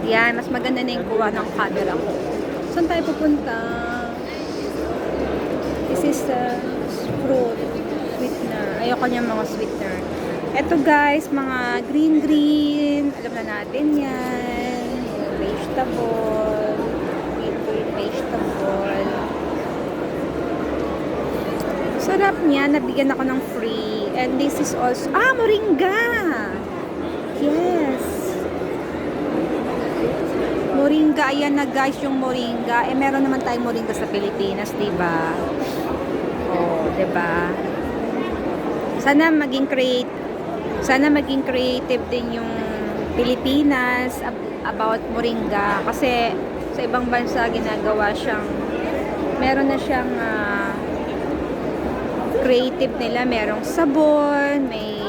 Yan, mas maganda na yung kuha ng camera ko. Saan tayo pupunta? This is fruit. Sweetener. Ayoko niya mga sweetener. Ito guys, mga green. Alam na natin yan. Vegetable. Green vegetable. Sarap niya. Nabigyan ako ng free. And this is also... moringa! Yes. Moringa. Ayan na guys yung moringa. Meron naman tayong moringa sa Pilipinas, diba? Oh, diba? Sana maging creative din yung Pilipinas about moringa. Kasi sa ibang bansa ginagawa siyang... Meron na siyang... creative nila, merong sabon, may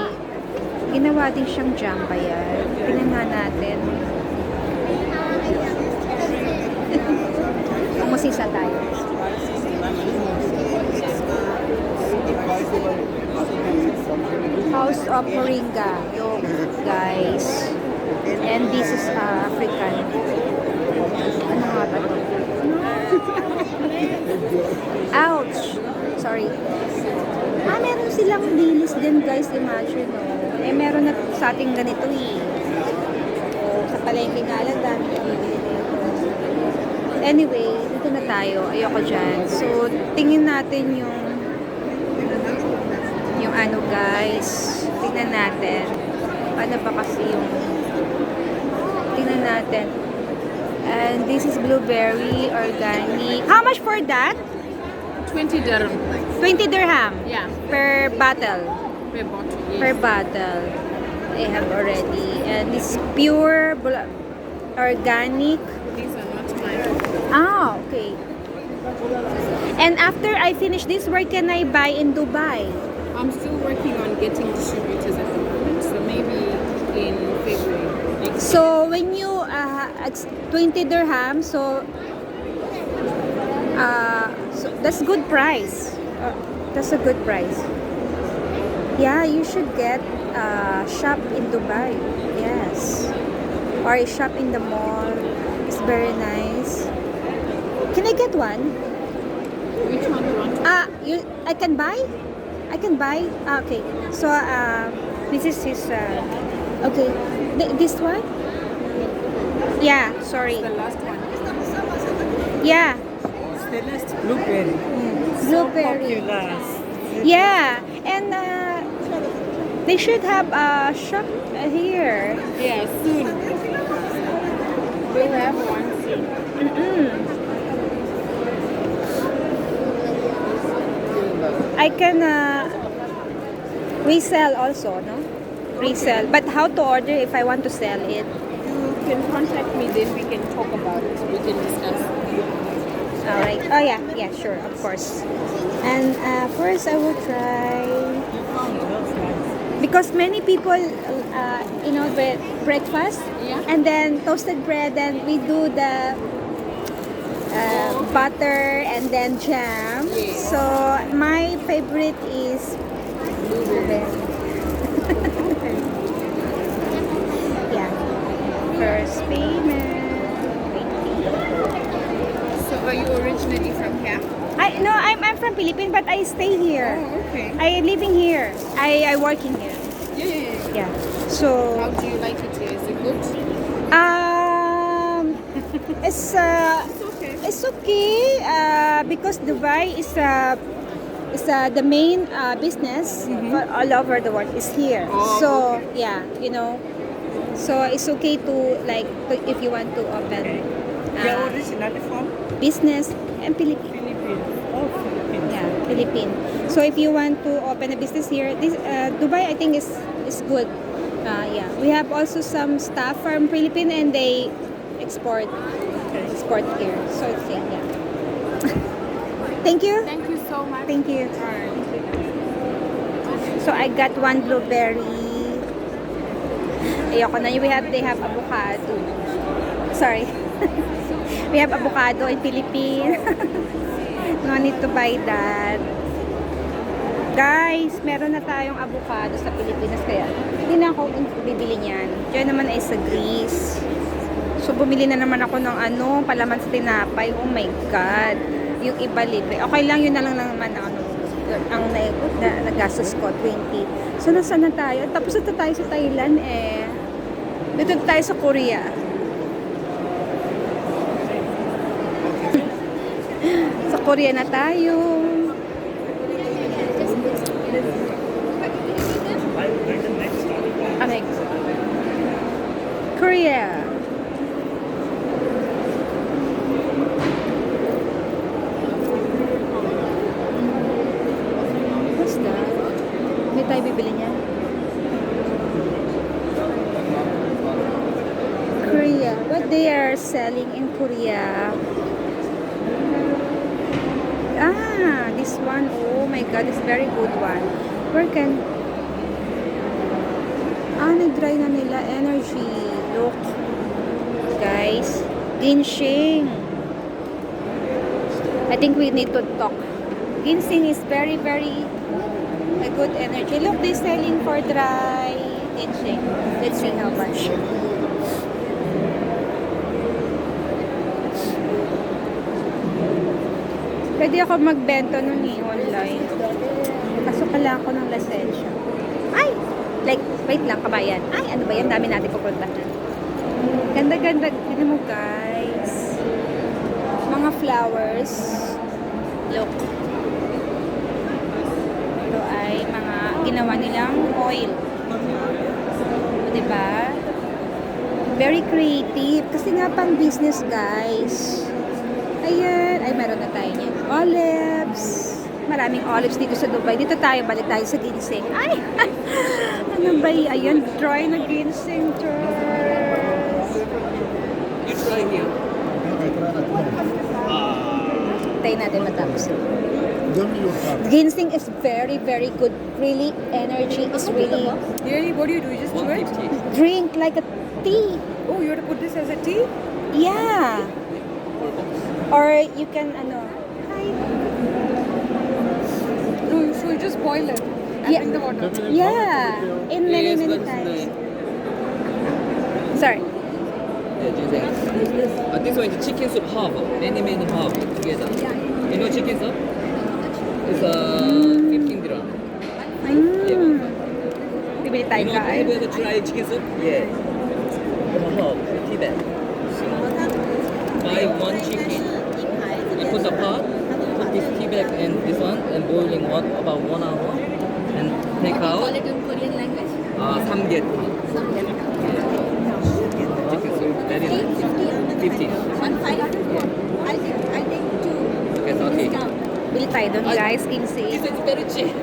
ginawa din siyang jam ba yan? Tingnan nga natin. Umusisa tayo. House of Moringa, yung guys. And this is African. Ano nga ba ito? Ouch! Sorry. Meron silang dilis din guys, imagine, no? Meron na sa ating ganito eh. Sa palengke nga lang, dami na bibili nito. Anyway, dito na tayo. Ayoko dyan. So, tingin natin yung ano guys. Tingnan natin. Paano ba kasi yung tingnan natin. And this is blueberry, organic. How much for that? 20 dirham. 20 dirham? Yeah. Per bottle? Per bottle, yes. Per bottle. They have already. And this pure organic. These are not mine. Okay. And after I finish this, where can I buy in Dubai? I'm still working on getting distributors at the moment, so maybe in February. So when you 20 dirham, so that's good price. That's a good price. Yeah, you should get shop in Dubai. Yes, or a shop in the mall. It's very nice. Can I get one? Which one do you want? I can buy. I can buy. Okay. So this is his. Okay, this one. Yeah. Sorry. The last one. Yeah. Blueberry. Blueberry. Popular. Yeah, and they should have a shop here. Yeah, soon. We'll have one soon. I can resell also, no? Resell. But how to order if I want to sell it? You can contact me, then we can talk about it. We can discuss. All right. Oh yeah, yeah, sure, of course. And first I will try because many people, breakfast, Yeah. and then toasted bread. Then we do the butter and then jam. Yeah. So my favorite is blueberry. Yeah. First payment. So are you originally from here? I'm from Philippines, but I stay here. Oh, okay. I living here. I working here. Yeah. Yeah. So How do you like it here? Is it good? it's Okay. it's okay because Dubai is the main business for all over the world is here. Oh, So yeah, so it's okay to if you want to open They are originally from business and Philippines. Philippines. Oh, Philippines. Yeah, Philippines. So if you want to open a business here, this Dubai I think is good. Yeah, we have also some staff from Philippines and they export here. So it's yeah. Thank you. Thank you so much. Thank you. Alright. So I got one blueberry. Ayoko na. They have avocado. Sorry. We have avocado in Philippines. No need to buy that. Guys, meron na tayong avocado sa Pilipinas kaya hindi na ako bibili niyan. Diyan naman ay sa Greece. So, bumili na naman ako ng palaman sa tinapay. Oh my God. Yung iba libre. Okay lang, yun na lang naman ang nagastos ko, 20. So, nasaan na tayo? Tapos na tayo sa Thailand eh. Dito na tayo sa Korea. Sa Korea na tayo. Okay. Korea. What's that? Hindi tayo bibili niya. Korea. What they are selling in Korea? Ah, this one. Oh my God, it's very good one. Where can... nag-dry na nila. Energy. Look. Guys. Ginseng. I think we need to talk. Ginseng is very, very a good energy. Look, they're selling for dry ginseng. Let's see how much. Pwede ako magbenta nun online. Kaso kailangan ko ng lisensya. Ay! Like, wait lang, kabayan. Ay, ano ba yan? Dami natin pupuntahan. Ganda-ganda. Tignan mo, guys. Mga flowers. Look. Ito ay mga ginawa nilang oil. Diba? Very creative. Kasi nga pang business, guys. Ayan. Ay, meron na tayo niyan. Olives. Maraming olives dito sa Dubai. Dito tayo, balik tayo sa ginseng. Ay! Ano ba yun? Ayan, dry na ginseng. You try here. Tayo natin matapos. Ginseng is very, very good. Really, energy is really... Really? What do you do? You just do it? 150. Drink like a tea. Oh, you have to put this as a tea? Yeah. Or you can, Hi. No, so you just boil it and Yeah. bring the water. Yeah. In many, Yes, many but times. Sorry. Yeah, ginseng. This one is chicken soup half. Many half together. You know chicken soup? It's 15 dirham. Bibili tayo, You know, have guys. you ever tried chicken soup? Yeah. Half, tea bag. Buy one chicken. You put the pot, put this tea bag and this one, and boiling about 1 hour, and take out. Call it in Korean language. Samgyetang. Chicken soup, very nice. 15. 1.5. I'll take two. Okay, so okay. Discount. Bili tayo doon, guys. Ginseng. This is very cheap.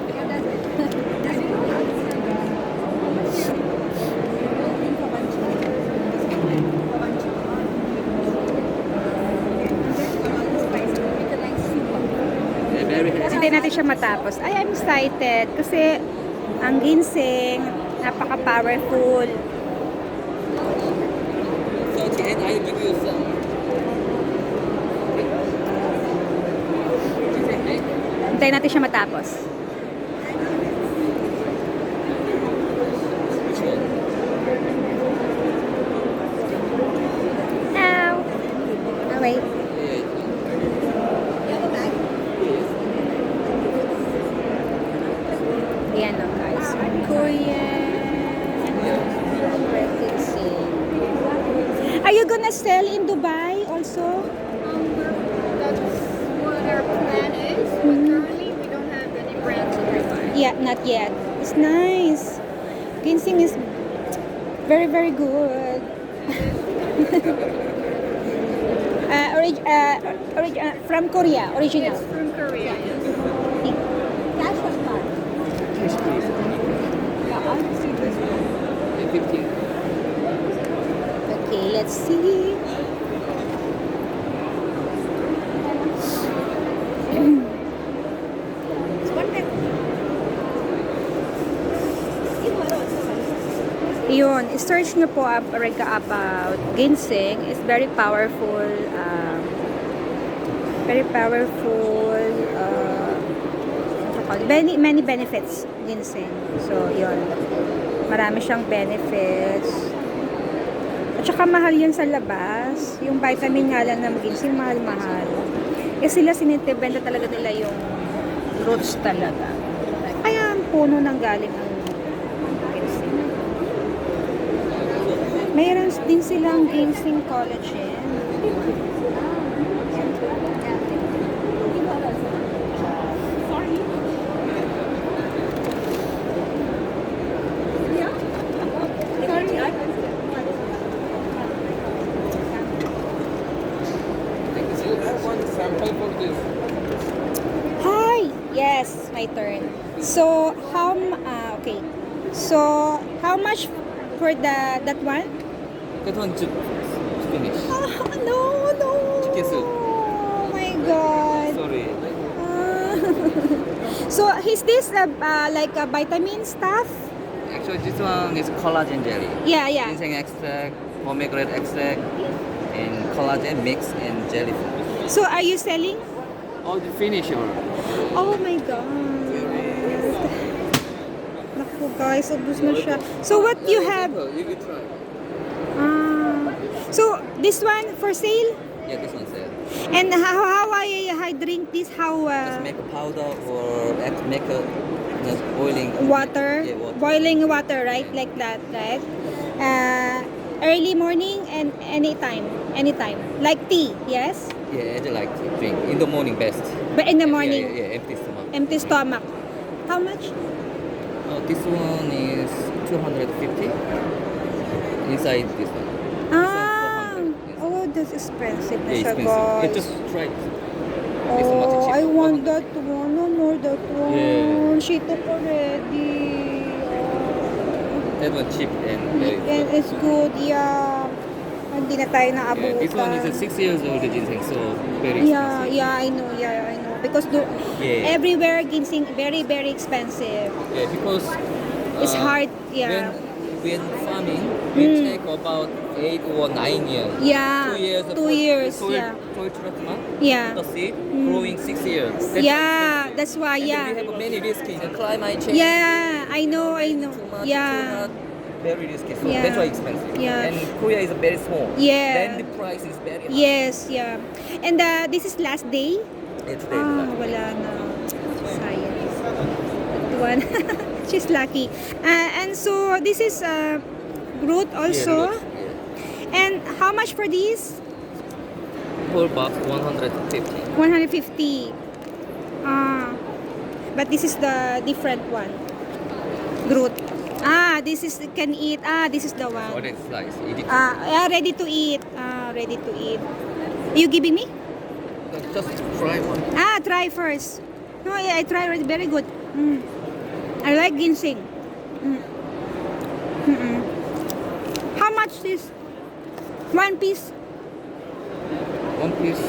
Yeah, very Kasi healthy. hindi natin siya matapos. Ay, I'm excited. Kasi ang ginseng, napaka-powerful. So at the end, I give you some. Hintayin natin siya matapos. Which one? Now. Oh, wait. Yeah, it's one. You have a bag? Ayan o, guys. Korean. Ginseng. Are you gonna sell in Dubai also? That's what our plan is. But currently, we don't have any brands in Dubai. Yeah, not yet. It's nice. Ginseng is very, very good. From Korea, original. It's from Korea, yes. Cash or card? Yes, please. Yeah, 15. Okay, let's see. Yun, search nyo po about ginseng. It's very powerful. Many benefits ginseng. So, yun. Marami siyang benefits. At Tsaka mahal yan sa labas. Yung vitamin nga lang ng ginseng, mahal-mahal. Eh sila sinintibenta talaga nila yung roots talaga. Kaya ang puno nang galing ang ginseng. Mayroon din silang ginseng collagen. Sample for this. Hi! Yes, my turn. So, okay. So, how much for that one? That one just finish. Oh, no. Chicken soup. Oh my god. Sorry. So, is this like a vitamin stuff? Actually, this one is collagen jelly. Yeah. Ginseng extract, pomegranate extract, and collagen mix and jelly. So, are you selling? Oh, the finish or Oh my god. Naku guys, ubus na siya. So, what you have? You can try. So, this one for sale? Yeah, this one's there. And how I drink this? How Just make a powder or make a boiling water? Yeah, water. Boiling water, right? Like that, right? Early morning and anytime. Like tea, yes? Yeah, I just like to drink in the morning best. But in the morning, Yeah, empty stomach. empty stomach. How much? This one is 250. Inside this one. Ah, 400, yes. oh, that's expensive na Yeah, siya, expensive. Yeah, guys. just try it. It's much Oh, cheaper. I want 100. that one. No more that one. Yeah. She took already. That one cheap and very And good. it's good, yeah. Hindi na tayo naabutan. Yeah, this one is a 6 years old ginseng, so very Yeah, expensive. I know. Because Yeah. everywhere ginseng very, very expensive. Yeah, because It's hard, yeah. When farming, we take about 8 or 9 years. Yeah, 2 years. 2 years, soil, yeah. Soil treatment, Yeah. the seed growing 6 years. Yeah, that's why, And then yeah. we have many risks in the climate change. Yeah, I know. Too much, Yeah. very risky. So Yeah. that's why expensive. Yeah. And Korea is very small. Yeah. Then the price is very high. Yes, yeah. And this is last day? It's very high. Wala na. Sayang. That one. She's lucky. And so, this is root also. Yeah. And how much for this? Whole box 150. 150. But this is the different one. Root. This is can eat. This is the one. What is slice? Eat it. Ready to eat. Ready to eat. You giving me? Just try one. Try first. No, I try already. Very good. I like ginseng. How much this? One piece? One piece.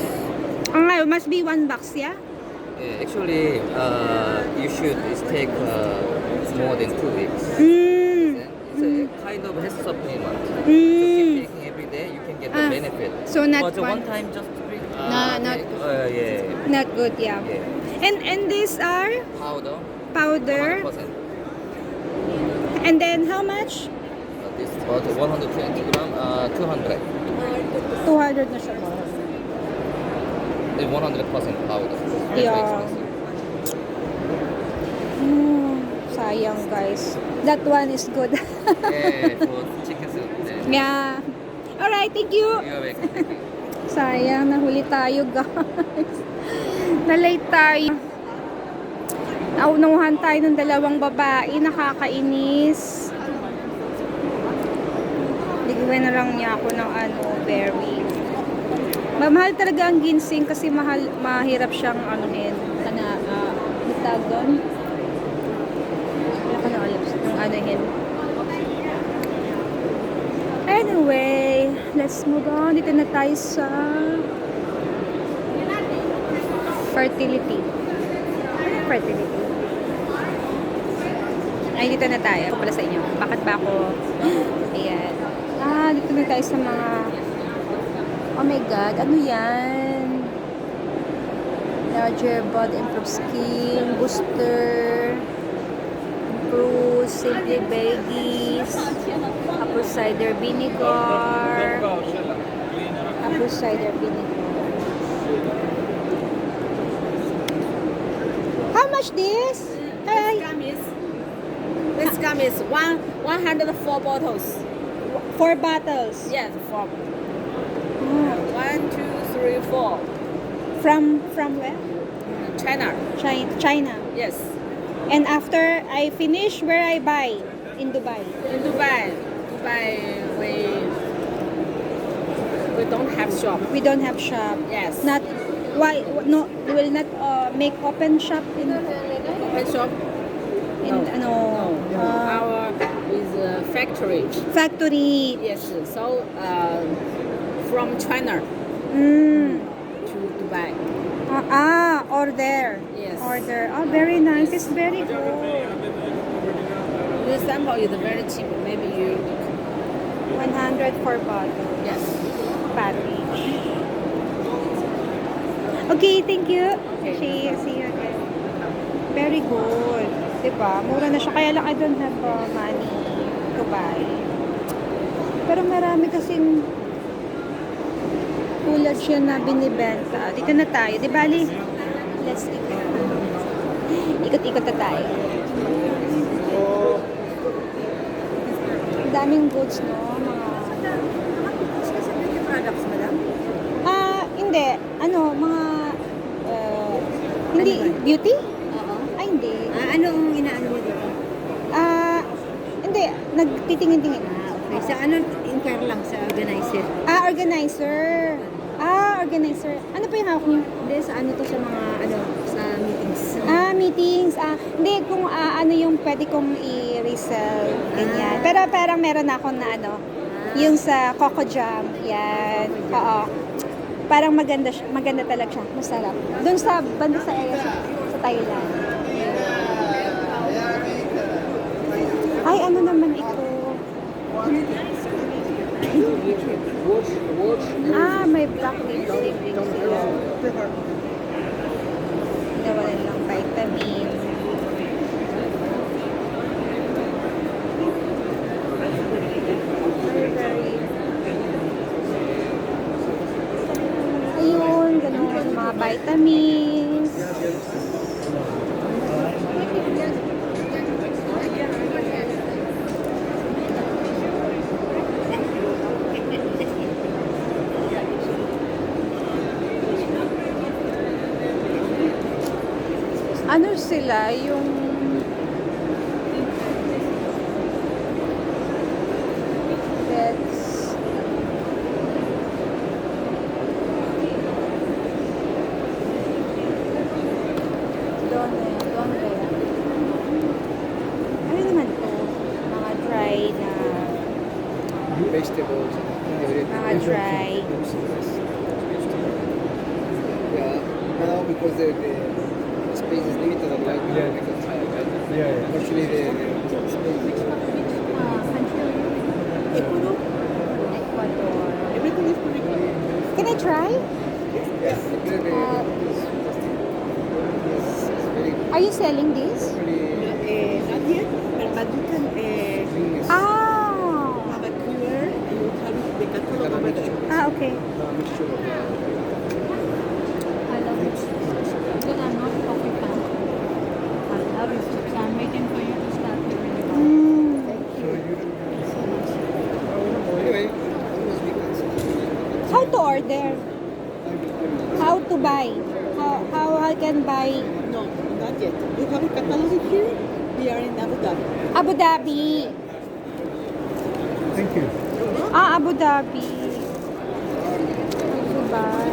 It must be 1 box, yeah? Actually, you should take more than 2 weeks. It's a kind of health supplement. So keep taking every day, you can get the benefit. So not But one. one time just drink. No, not- Yeah. Not good, yeah. Yeah. And these are Powder. powder. 100%. And then how much? This is about 120 gram. 200. 200 na siya ba? Then 100% powder. That's Yeah. why expensive. Sayang, guys. That one is good. Yeah, for chicken soup. Then Yeah. Alright, thank you. you're welcome. Thank you. Sayang, nahuli tayo, guys. Na-late tayo. Naunuhan tayo ng dalawang babae. Nakakainis. Bigyan na lang niya ako ng berry. Mamahal talaga ang ginseng kasi mahirap siyang tawag doon? Wala ko na alam yung anuhin. Anyway, let's move on. Dito na tayo sa fertility. Fertility. Ay, dito na tayo. Ako pala sa inyo. Bakit ba ako? Ayan. Dito na tayo sa mga... Oh my God, ano yan? Larger body, improve skin, booster, Cruz, Simply Veggies, apple cider vinegar, apple cider vinegar. How much this? Ay, This gum is 104 bottles. 4 bottles. Yes, 4. Oh. 1, 2, 3, 4. From where? China. China. Yes. And after I finish, where I buy? In Dubai. In Dubai, we don't have shop. We don't have shop. Yes. Not why no we will not make open shop in Open shop. ano Our is a factory. factory. Yes. So from China Mm. to Dubai. Order. Yes. Order. Oh, very nice. It's very good. This sample is very cheap. Maybe you 100 for bottle. yes. Package. Okay, thank you. Okay. See you again. Very good. Diba? Mura na siya. Kaya lang I don't have money to buy. Pero marami kasing tulad siya na binibenta. Dito na tayo. Di bali? Let's ikot. Ikot-ikot na tayo. Ang daming goods, no? Mga Products, madam. hindi. Ano, mga hindi beauty? Oo. Ay, hindi. Anong inaano mo dito? Hindi. Nagtitingin-tingin. Okay. Sa ano, inquire lang sa organizer. Organizer. Organizer. Ano pa yung hawak niyo? Hindi, sa ano to sa mga, ano, sa meetings. Meetings. Hindi, kung ano yung pwede kong i-resell. Ganyan. Pero parang meron ako na ano, yung sa Coco Jam. Yan. Oo. Parang maganda talaga siya. Masarap. Doon sa banda sa area sa Thailand. Ay, ano naman ito? May black lipstick din sila. Nawalan lang vitamin. Ayun, ganun. Mga vitamins. Ano sila, yung pets. Doon kaya. Ano naman to? Mga dry na, vegetables, everything. mga dry. Yeah, now because the space is limited, I'm like, Yeah. I can try, right? Yeah. Actually, the space is Ecuador. everything is pretty good. Can I try? Yeah, it's very, Are you selling this? pretty. Not yet, but you can Things. have a QR, you have the catalog over there. Okay. Mixture of I love it. Because I'm not a coffee fan. I love it. So I'm waiting for you to start giving me one. Anyway, almost weekends. How to order? How to buy? How I can buy No, not yet. You have a catalog here. We are in Abu Dhabi. Abu Dhabi? Thank you. Abu Dhabi. Dubai.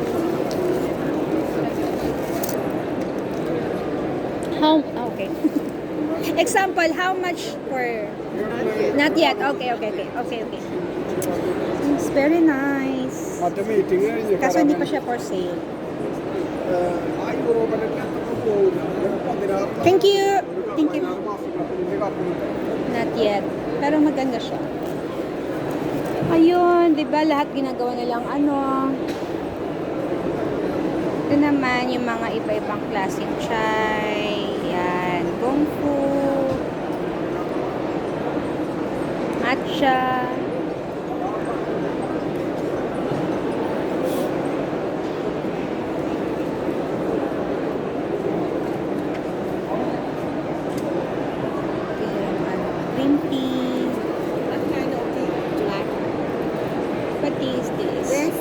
Okay. Example, how much for? Not yet. Okay. It's very nice. At the meeting, Kaso hindi pa siya for sale. Thank you. Not yet. Pero maganda siya. Ayun, 'di ba lahat ginagawa nilang ano. Ito naman yung mga iba-ibang klaseng chai. Yan, gong fu. siya. Green tea. What kind of tea would you like? What tea is this? This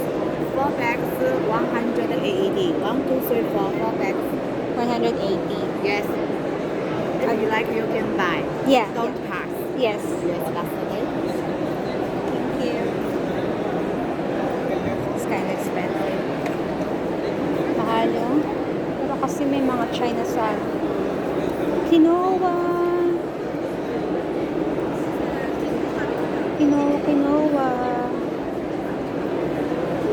4 packs, 180. 1, 2, 3, 4, 4 packs. 180. Yes. If you like, you can buy. Yeah. Don't pass. Yes. Yes, that's okay. Thank you. It's kind of expensive. Mahal yun. Pero kasi may mga China sa quinoa. Quinoa.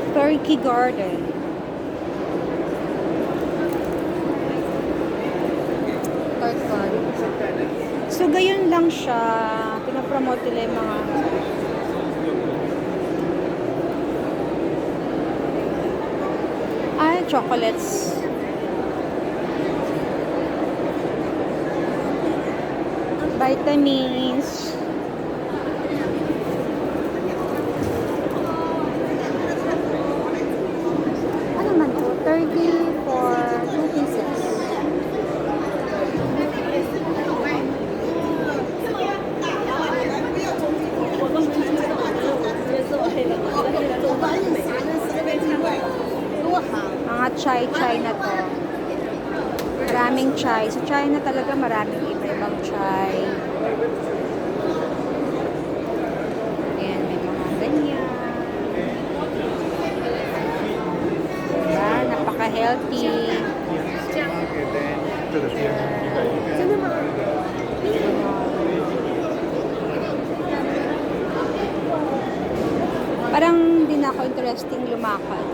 Turkey Garden. Turkey Garden. So, gayon lang siya. Pinapromote nila yung mga chocolates. Vitamins. Ano man to? 30 for 2 pieces. Mga chai na to. Maraming chai. Sa China talaga maraming iba-ibang chai. Ayan, may mga ganyan. Diba? Napaka-healthy. Parang di na ako interesting lumakad.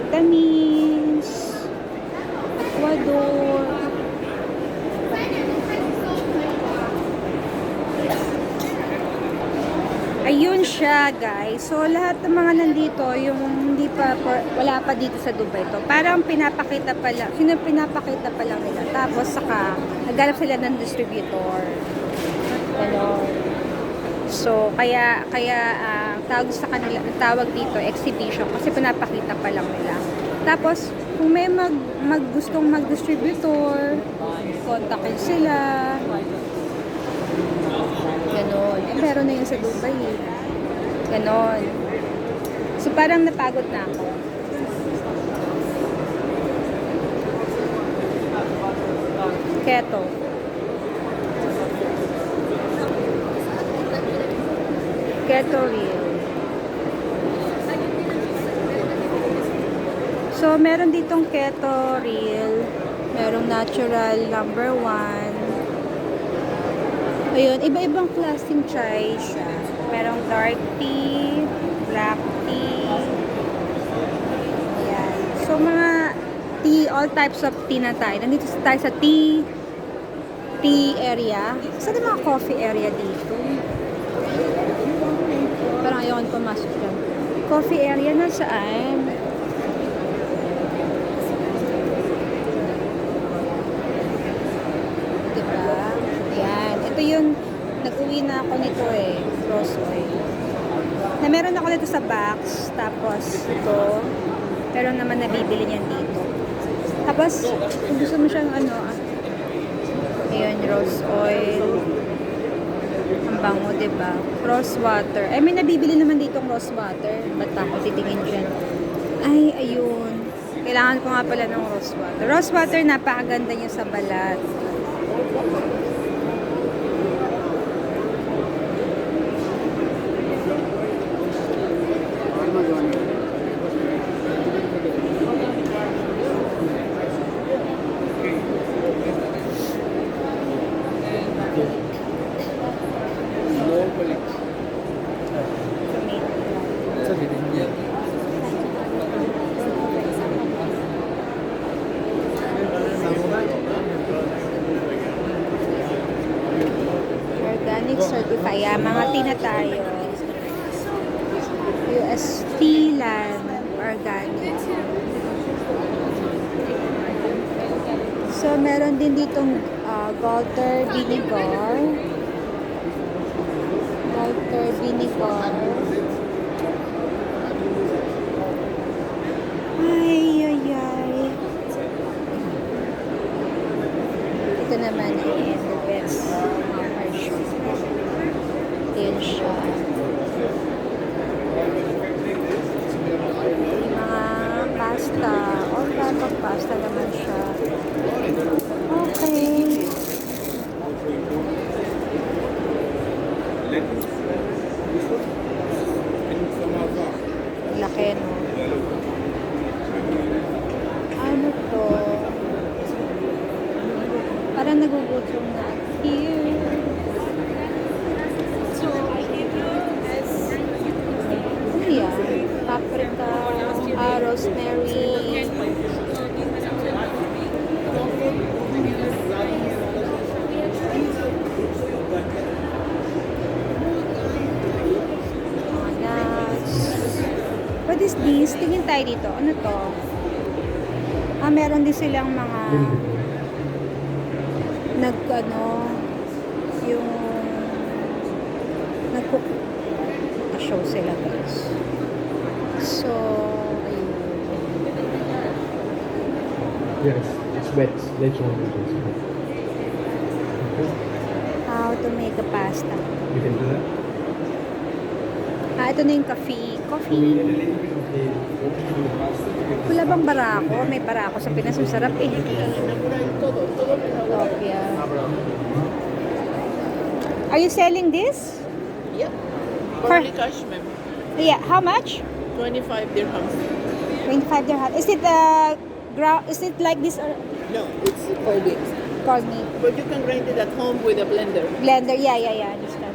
Vitamins, Ecuador. Ayun siya, guys. So, lahat ng mga nandito, yung hindi pa, wala pa dito sa Dubai to. Parang pinapakita pa lang nila. Tapos, saka, naghanap sila ng distributor. Ganon. So, kaya tawag dito, exhibition, kasi pinapakita pa lang nila. Tapos, kung may gustong mag-distributor, kontakin sila. Ganon. Meron na yun sa Dubai. Ganon. So, parang napagod na ako. Keto. Keto Real. So, meron ditong Keto Real. Merong Natural number 1. Ayun, iba-ibang klaseng chai siya. Merong dark tea, black tea. Ayan. So, mga tea, all types of tea na tayo. Nandito tayo sa tea area. Saan yung mga coffee area dito? Parang ayaw ko pumasok dyan. Coffee area na saan? Diba? Ayan. Ito yung nag-uwi na ako nito rose oil. Na meron ako nito sa box. Tapos ito. Pero naman nabibili niyan dito. Tapos kung gusto mo siyang ayun, rose oil. Ang bango, diba? Rose water. Ay, may nabibili naman dito ng rose water. Ba't ako titingin dyan? Ay, ayun. Kailangan ko nga pala ng rose water. Rose water, napakaganda niya sa balat. Organic certified. Yeah, mga tina tayo. UST land organic. So, meron din ditong Galter vinegar. vinegar. Ay, ay, ay. Ito naman the best version. Ayan siya. Yung mga pasta. All type of pasta naman siya. Okay. Laki, no? Ano to? Parang nagugutom na. Here. Ano yan? Paprika, rosemary. What is this? Tingin tayo dito. Ano to? Meron din silang mga yung nag-cook na show sila, guys. So, ayun. Yes, it's wet. Lechon noodles. How to make a pasta. You can do that. Ito na yung coffee. Coffee. Wala bang barako? May barako sa Pinas. Masarap eh. Ethiopia. Are you selling this? Yep. For- Only cash, ma'am. Yeah. How much? 25 dirhams. 25 dirham. Is it is it like this or No, it's cold beans. called me? But you can grind it at home with a blender. Blender. Yeah. Understand.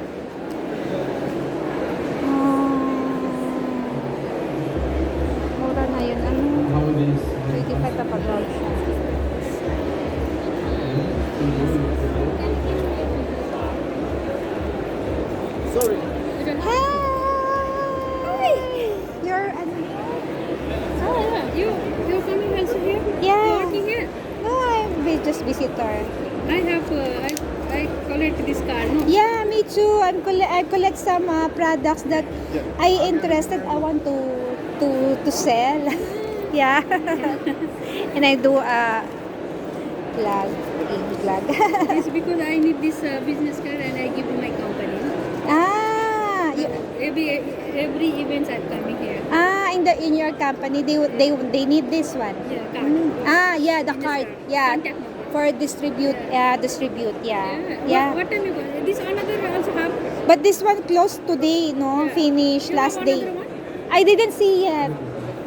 Mura na yun. Ano? How it is. 25 pa pag-roll siya. Sorry. Hi! You're ano? Oh, yeah. You're coming also here? Yeah. You're working here? No, I'm just visitor. I have, I collect this car, no? Yeah, me too. I collect some products that I interested. I want to sell. Yeah. And I do a vlog. It's because I need this business card and I give to my company. Every events I'm coming here. In your company they need this one. Yeah, card. Yeah, the card. Yeah. Contact number. For distribute, yeah. Yeah. What time you go? This another also have. But this one closed today, no? Yeah. Finish You last have day. another one? I didn't see yet.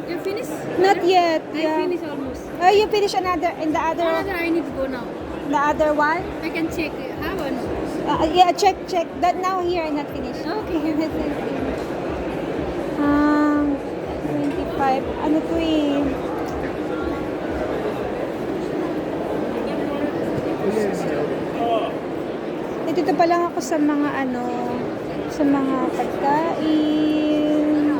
You finish? Not yet. I Yeah. finish almost. Oh, you finish another in the Another other I need to go now. the other one? I can check. Have or no? Yeah, check. That now here I'm not finished. Okay. 25. Ano to eh? Dito pa lang ako sa mga sa mga pagkain.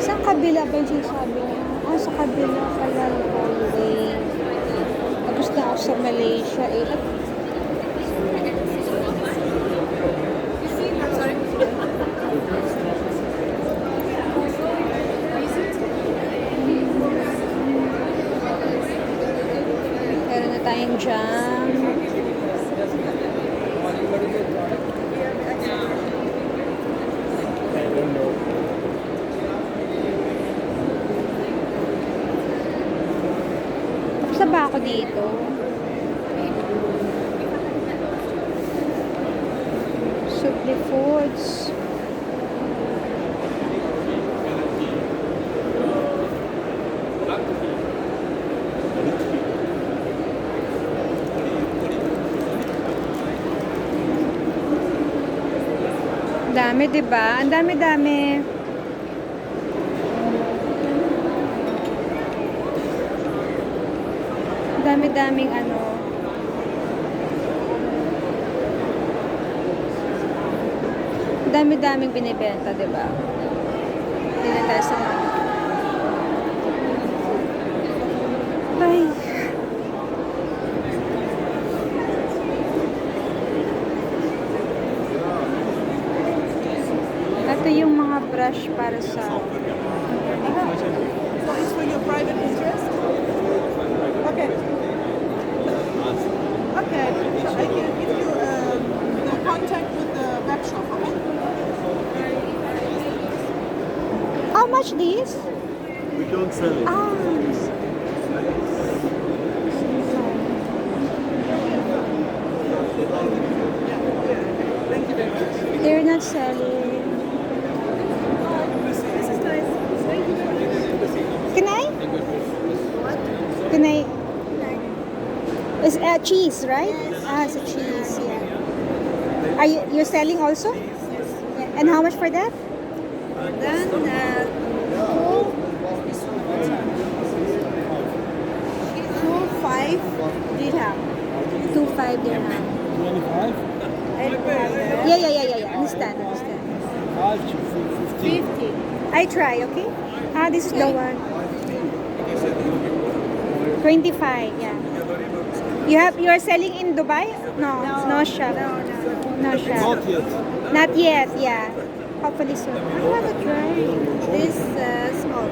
Saan kabila ba yung sinasabi niya? Sa kabila pala yung hallway. Tapos na ako sa Malaysia eh. Meron na tayong jam. Tapos na ba ako dito? Supli Foods. Dami, diba? Ang dami-dami. Dami-daming Dami-daming binibenta, di ba? Hindi na tayo sa mga. Ay. Ito yung mga brush para sa So it's for your private interest? Okay. Okay. So I can give you the contact with the web shop, okay? How much this? We don't sell it. Ah. Thank you very much. They're not selling. This is nice. Thank you very much. Can I? Can I? It's cheese, right? Ah, it's a cheese. Yeah. Are you're selling also? Yeah. And how much for that? Then two five dirham. 2.5 dirham. 25? Yeah. Understand. 5 to 15. 50. I try, okay? Ah, this is the one. 25, yeah. You are selling in Dubai? No shop. No shop. Not yet. Not yet, yeah. Hopefully soon. I want to try this small.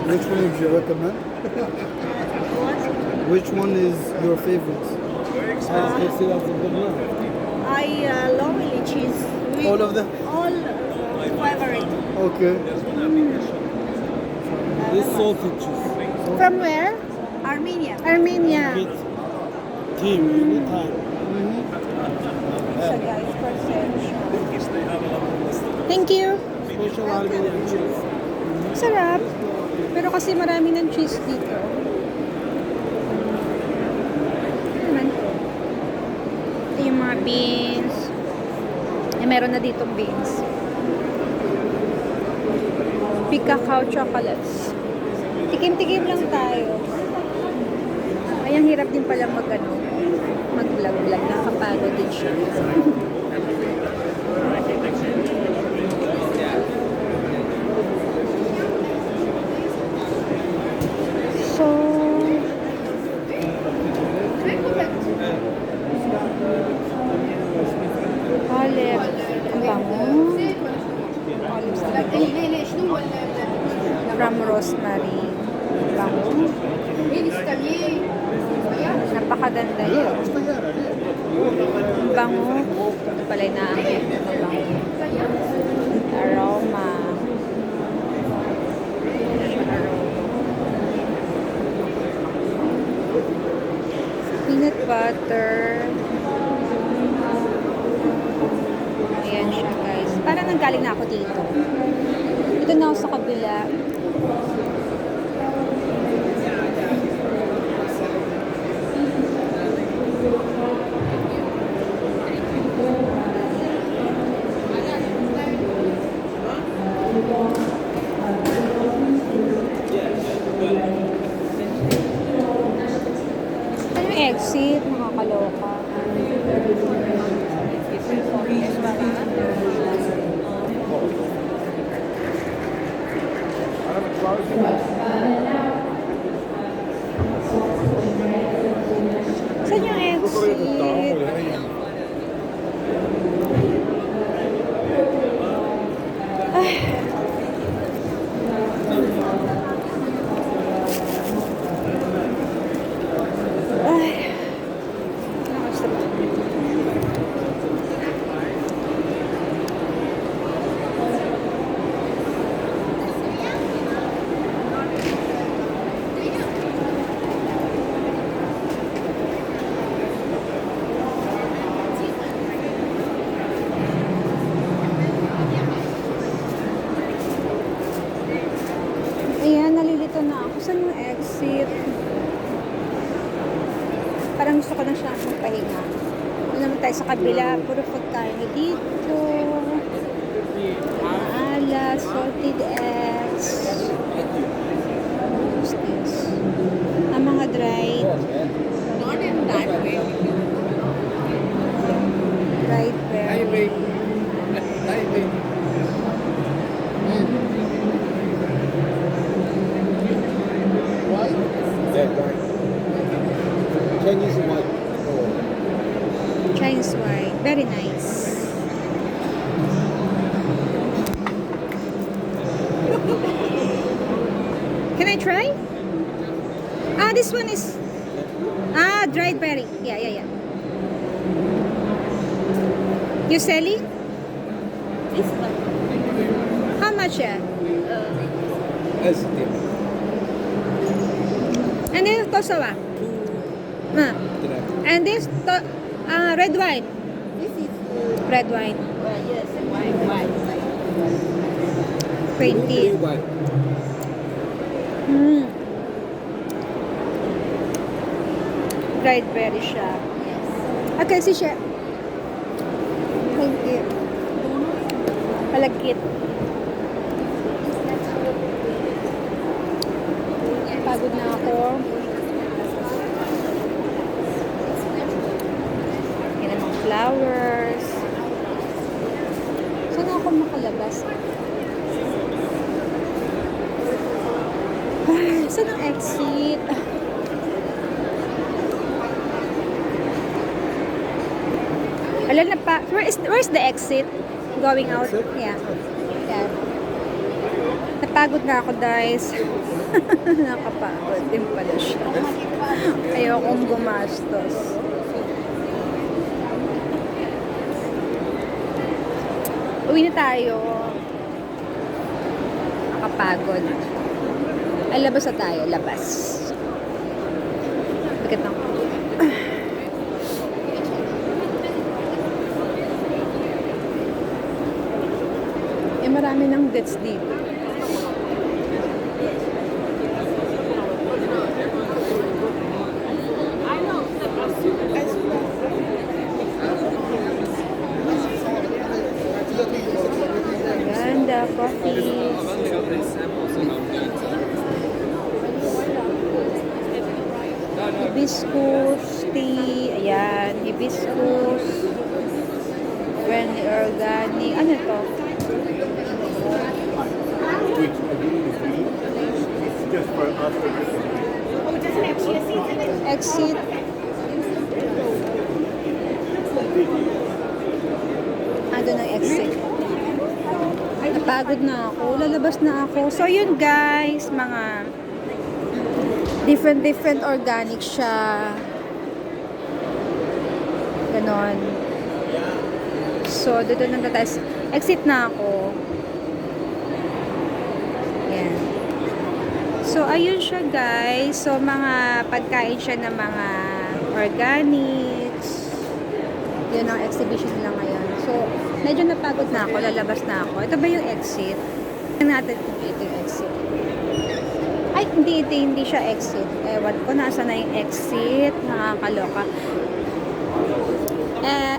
Which one would you recommend? Which one is your favorite? I normally cheese. All of them? All favorite. Okay. This salted cheese. From where? Armenia. Armenia. With team, anytime. So guys, perception. Thank you. Special Armenian cheese. Sarap. Pero kasi marami ng cheese dito. Ano naman to? Ito yung mga beans. Meron na ditong beans. Cacao chocolates. Tikim-tikim lang tayo. Ay, ang hirap din pala mag-vlog-vlog. Nakapagod din siya. So, olive. Ang bango. From rosemary. Ang bango. Napakaganda yun. Ang bango. Ito pala yung naakit. Ang bango. Aroma. Peanut butter. Ayan siya, guys. Parang nanggaling na ako dito. Dito na ako sa kabila. Ano yung exit? Nakakaloka. Saan yung exit? Ay. Ay. Nakasarap. Ayan, nalilito na ako. Saan yung exit? Parang gusto ko na siya magpahinga. Doon naman tayo sa kabila. Puro pagkain dito. Ala, salted eggs. What's this? Ang mga dried. Not in that way. Dried berry. Very nice. Can I try? This one is dried berry. Yeah. You selling? This one. How much? As it And then tosawa. And this red wine. This is Red wine. yes, white. 20. white. Dried berry siya. Okay, si siya. Thank you. Malagkit. Pagod na ako. Yan ang mga flowers. Saan ako makalabas? Ay, saan ang exit? Alam na pa, where's the exit? Going out? Yeah. Napagod na ako, guys. Nakapagod din pala siya. Ayokong gumastos. Uwi na tayo. Nakapagod. Ay, labas na tayo. Labas. Bigat na ako. Marami ng dates dito. Ganda, coffee. Hibiscus tea. Ayan, hibiscus. Friendly organic. Ano to? Exit. Doon ang exit. Napagod na ako. Lalabas na ako. So, yun guys. Mga different organic siya. Ganon. So, doon na tayo. Exit na ako. Yan. So, ayun siya guys. So, mga pagkain siya ng mga organics. Yun ang exhibition nila ngayon. So, medyo napagod na ako. Lalabas na ako. Ito ba yung exit? Tingnan natin kung ito yung exit. Ay, hindi siya exit. Ewan ko, nasa na yung exit. Nakakaloka.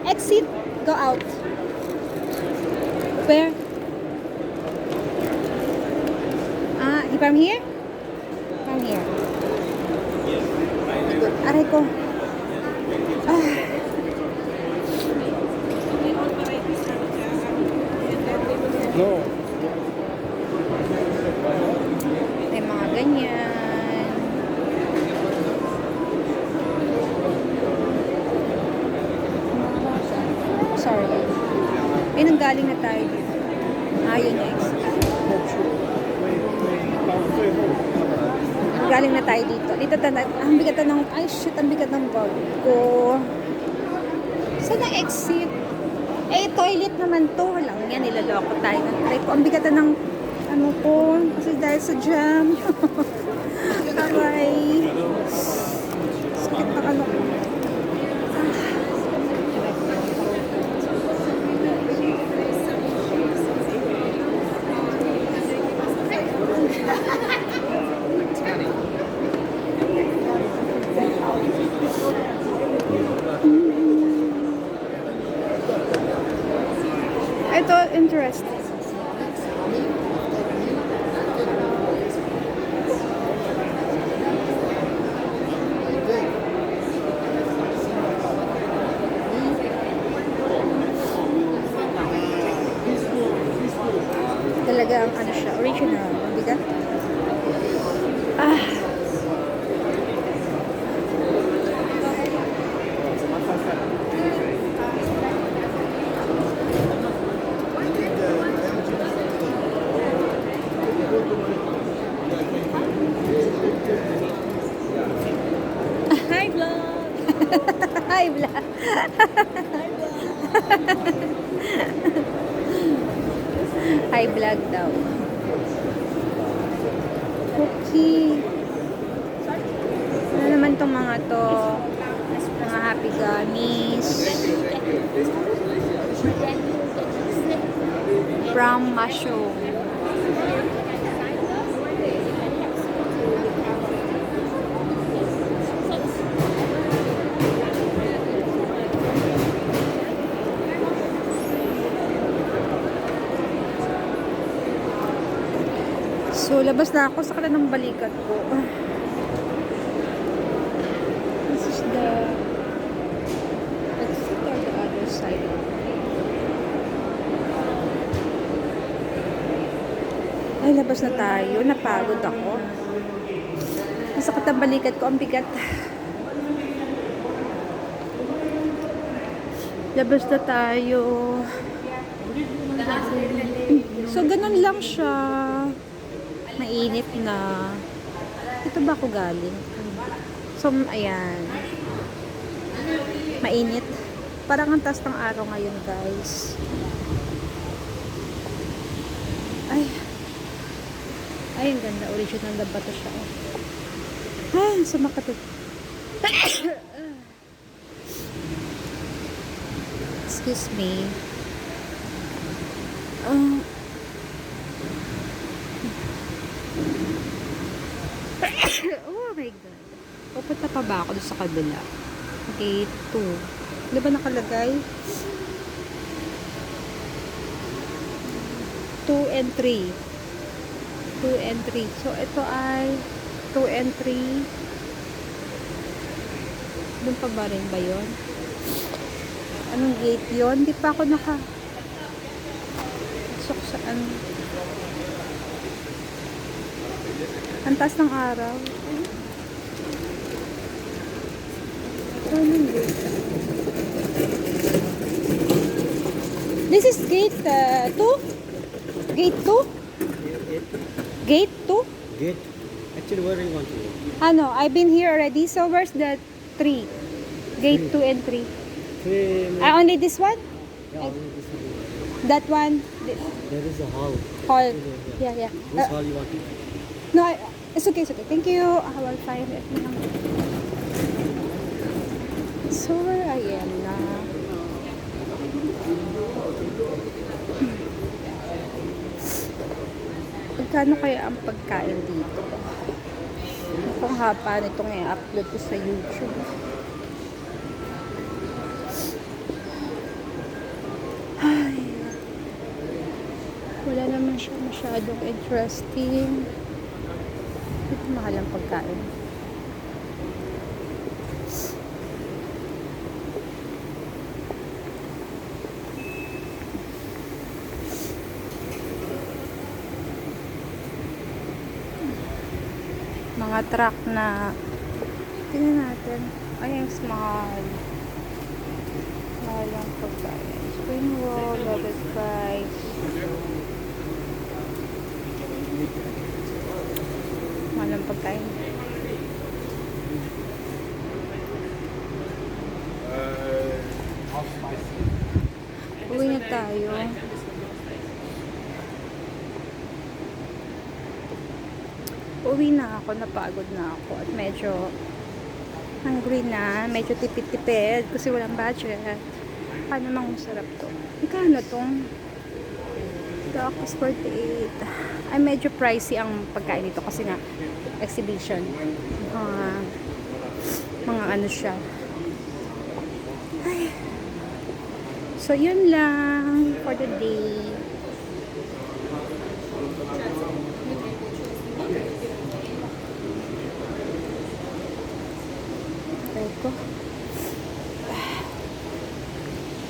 Exit, go out. Where? From here? From here. Aray ko. No. May mga ganyan. Sorry. Ay, nanggaling na tayo dito. Yun yung exit. Galing na tayo dito. Dito tayo. Ang bigat ng... Ay, shit. Ang bigat ng bag ko. Saan ang exit? Toilet naman to. Walang yan. Nilaloko tayo. Try ko. Ang bigat ng... Ano ko. Kasi dahil sa jam. Aray. Sakit na ano ko. Ito, interesting. Hi, vlog. Hi, vlog daw. Okay. Ano naman tong mga to? Mga happy gummies. Brown mushroom. So, labas na ako sa ng balikat ko. This is the exit or the other side. Ay, labas na tayo. Napagod ako. Masakit ang balikat ko. Ang bigat. Labas na tayo. So, ganun lang siya. Mainit na. Ito ba ako galing? So, ayan. Mainit. Parang ang taas ng araw ngayon, guys. Ay. Ay, ang ganda. Original na bato siya. Ay, sumakit. Excuse me. Oh my God. Pupunta pa ba ako doon sa kabila? Gate 2. Di ba nakalagay? 2 and 3. 2 and 3. So, ito ay 2 and 3. Doon pa ba rin ba yun? Anong gate yun? Di pa ako pasok saan? Ang taas ng araw. Anong gate? This is gate 2? Gate 2? Gate 2? Gate. Actually, where do you want to go? Ano, I've been here already. So, where's the 3? Gate 2 and 3. Only this one? Yeah, only this one. That one? There is a hall. Hall. Yeah, yeah. Which hall you want to go? No, it's okay, it's okay. Thank you. I will find it now. So, where I am na? Magkano kaya ang pagkain dito? Mukhang hapa nitong i-upload ko sa YouTube. Ay. Wala naman siya masyadong interesting. Ito mahal ang pagkain. Mga truck na tingnan natin. Ay, ang small. Mahal ang pagkain. Spring roll, loaded fries. Mahal ang pagkain. Uwi na tayo. Uwi na ako, napagod na ako at medyo hungry na, medyo tipid-tipid kasi walang budget. Paano namang masarap to? Magkano tong? Duck is 48. Ay, medyo pricey ang pagkain dito kasi nga exhibition. Mga ano siya. Ay. So, yun lang for the day. Ko.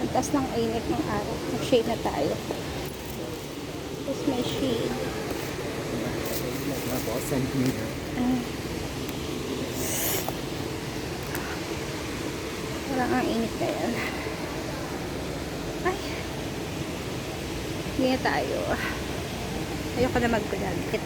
Ang taas ng init ng araw. Mag-shade na tayo. Tapos may shade. Parang ang init na yan. Ay. Hindi na tayo. Ayoko na mag-blanket.